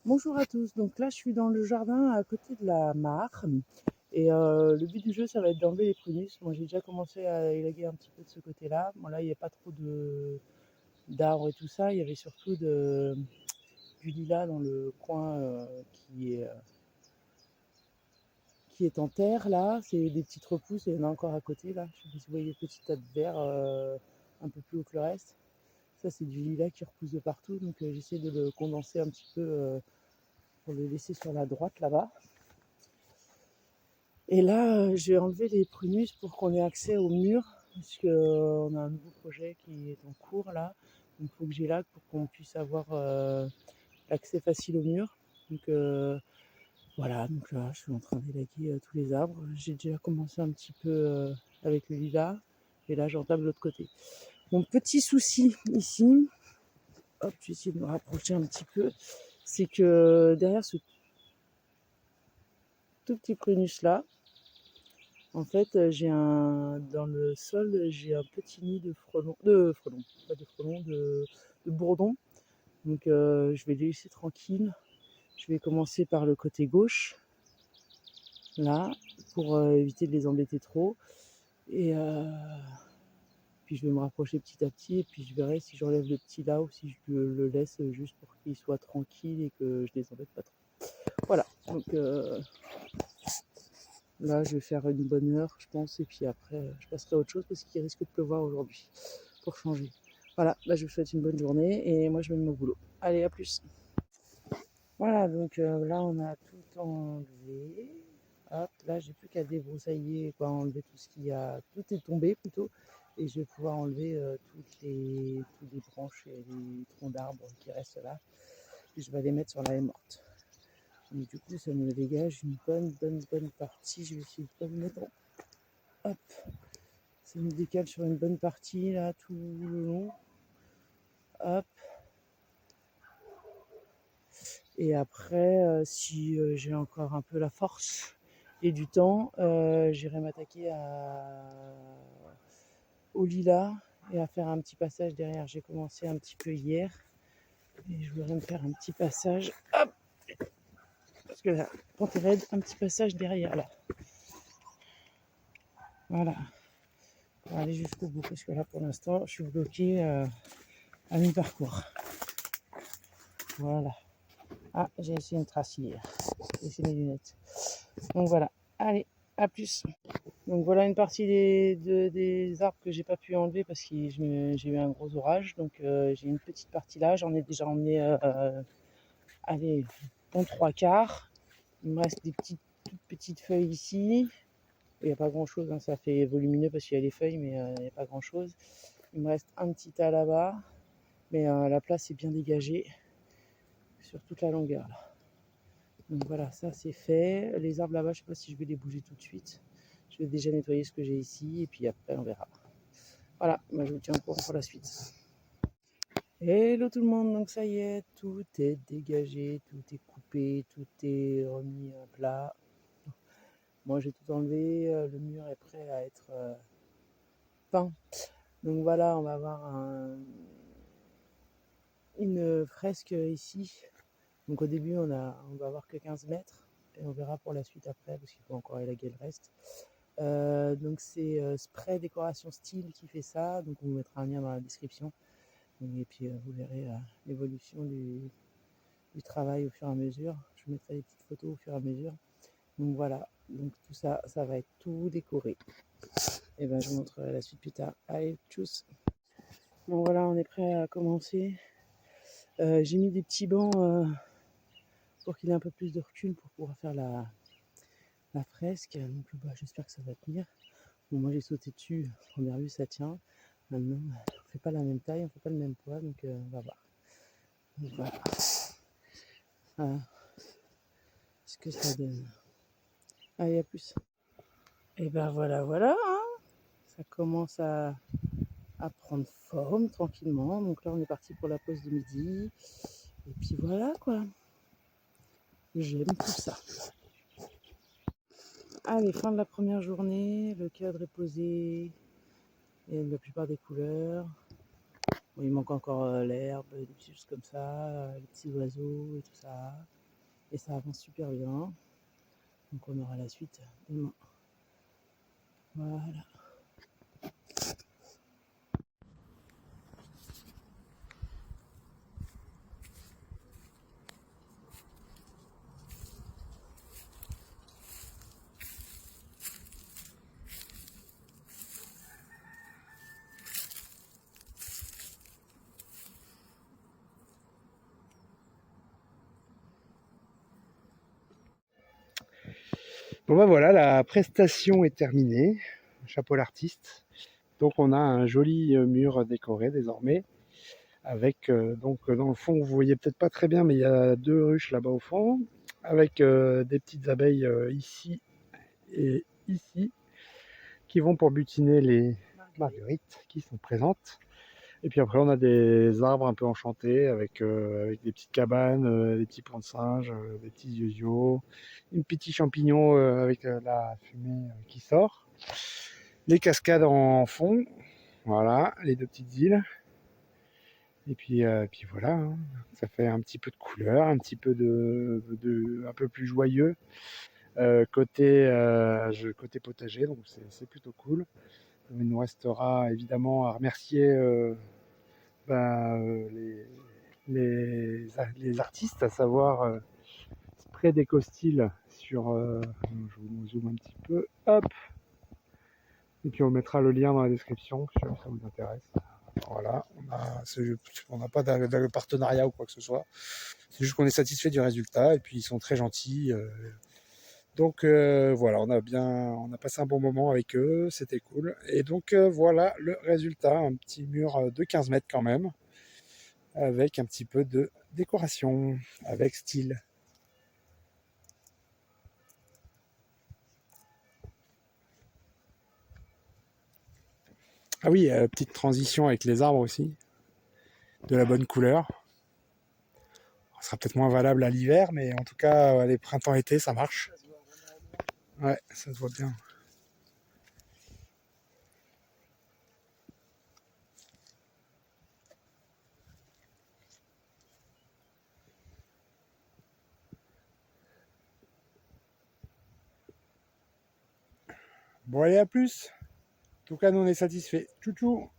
Bonjour à tous, donc là je suis dans le jardin à côté de la mare et le but du jeu ça va être d'enlever les prunus. Moi j'ai déjà commencé à élaguer un petit peu de ce côté-là. Bon là il n'y a pas trop d'arbres et tout ça, il y avait surtout du lilas dans le coin qui est en terre là, c'est des petites repousses et il y en a encore à côté là. Je sais pas si vous voyez des petits tas de verre un peu plus haut que le reste. Ça c'est du lilas qui repousse de partout, donc j'essaie de le condenser un petit peu pour le laisser sur la droite là-bas. Et là, j'ai enlevé les prunus pour qu'on ait accès au mur, parce qu'on a un nouveau projet qui est en cours là. Donc il faut que j'élague pour qu'on puisse avoir l'accès facile au mur. Donc voilà, donc là, je suis en train d'élaguer tous les arbres. J'ai déjà commencé un petit peu avec le lilas, et là, j'entame de l'autre côté. Mon petit souci ici, hop, je vais essayer de me rapprocher un petit peu, c'est que derrière ce tout petit prunus là, en fait, dans le sol, j'ai un petit nid pas de frelons, de bourdons. Donc, je vais les laisser tranquilles. Je vais commencer par le côté gauche, là, pour éviter de les embêter trop. Et puis, je vais me rapprocher petit à petit. Et puis, je verrai si j'enlève le petit là ou si je le laisse juste pour qu'il soit tranquille et que je les embête pas trop. Voilà. Donc, là, je vais faire une bonne heure, je pense. Et puis après, je passerai à autre chose parce qu'il risque de pleuvoir aujourd'hui. Pour changer. Voilà, bah, je vous souhaite une bonne journée et moi je me mets au boulot. Allez, à plus. Voilà, donc là on a tout enlevé. Hop, là j'ai plus qu'à débroussailler, quoi, enlever tout ce qu'il y a. Tout est tombé plutôt. Et je vais pouvoir enlever toutes les branches et les troncs d'arbres qui restent là. Et je vais les mettre sur la haie morte. Et du coup ça me dégage une bonne partie. Je vais essayer de pas me mettre. Hop, ça me décale sur une bonne partie là tout le long. Hop. Et après, si j'ai encore un peu la force et du temps, j'irai m'attaquer au lilas et à faire un petit passage derrière. J'ai commencé un petit peu hier et je voudrais me faire un petit passage. Hop, parce que là, quand t'es raide, un petit passage derrière là. Voilà. Pour aller jusqu'au bout. Parce que là, pour l'instant, je suis bloqué à mi-parcours. Voilà. Ah, j'ai essayé une trace hier. J'ai essayé mes lunettes. Donc voilà. Allez, à plus. Donc voilà une partie des arbres que j'ai pas pu enlever parce que j'ai eu un gros orage. Donc j'ai une petite partie là. J'en ai déjà emmené allez, bon 3/4. Il me reste des toutes petites feuilles ici. Il n'y a pas grand chose, hein, ça fait volumineux parce qu'il y a les feuilles, mais il n'y a pas grand chose. Il me reste un petit tas là-bas. Mais la place est bien dégagée sur toute la longueur là. Donc voilà, ça c'est fait. Les arbres là-bas, je sais pas si je vais les bouger tout de suite. Je vais déjà nettoyer ce que j'ai ici et puis après on verra. Voilà, moi je vous tiens au courant pour la suite. Hello tout le monde, donc ça y est, tout est dégagé, tout est coupé, tout est remis à plat. Moi j'ai tout enlevé, le mur est prêt à être peint. Donc voilà, on va avoir une fresque ici. Donc au début on va avoir que 15 mètres et on verra pour la suite après parce qu'il faut encore élaguer le reste. Donc c'est Spray Décoration Style qui fait ça, donc on vous mettra un lien dans la description. Et puis vous verrez l'évolution du travail au fur et à mesure. Je vous mettrai des petites photos au fur et à mesure. Donc voilà, donc tout ça, ça va être tout décoré. Et ben je vous montrerai la suite plus tard. Allez, tchuss. Bon voilà, on est prêt à commencer. J'ai mis des petits bancs pour qu'il ait un peu plus de recul pour pouvoir faire la fresque. Donc bah, j'espère que ça va tenir. Bon, moi j'ai sauté dessus, première vue ça tient. Maintenant, on fait pas la même taille, on fait pas le même poids, donc on va voir. Donc voilà. Voilà ce que ça donne. Allez, à plus. Et ben voilà, voilà, hein. Ça commence à prendre forme tranquillement. Donc là, on est parti pour la pause de midi. Et puis voilà, quoi. J'aime tout ça. Allez, fin de la première journée. Le cadre est posé. Et la plupart des couleurs. Bon, il manque encore l'herbe, des petites choses comme ça, les petits oiseaux et tout ça. Et ça avance super bien. Donc on aura la suite demain. Voilà. Bon bah voilà, la prestation est terminée. Chapeau l'artiste. Donc on a un joli mur décoré désormais. Avec donc dans le fond, vous voyez peut-être pas très bien, mais il y a 2 ruches là-bas au fond. Avec des petites abeilles ici et ici, qui vont pour butiner les marguerites qui sont présentes. Et puis après, on a des arbres un peu enchantés avec des petites cabanes, des petits ponts de singe, des petits yoyos, une petite champignon avec la fumée qui sort. Les cascades en fond, voilà, les 2 petites îles. Et puis voilà, hein. Ça fait un petit peu de couleur, un petit peu un peu plus joyeux côté potager, donc c'est plutôt cool. Il nous restera évidemment à remercier les artistes, à savoir Spray Déco-Style je vous zoome un petit peu, hop, et puis on mettra le lien dans la description si ça vous intéresse. Voilà, on n'a pas de partenariat ou quoi que ce soit, c'est juste qu'on est satisfait du résultat et puis ils sont très gentils. Donc voilà, on a passé un bon moment avec eux, c'était cool. Et donc voilà le résultat, un petit mur de 15 mètres quand même, avec un petit peu de décoration, avec style. Ah oui, petite transition avec les arbres aussi, de la bonne couleur. Ça sera peut-être moins valable à l'hiver, mais en tout cas, les printemps-été, ça marche. Ouais, ça se voit bien. Bon, allez, à plus. En tout cas, nous, on est satisfaits. Tchou tchou.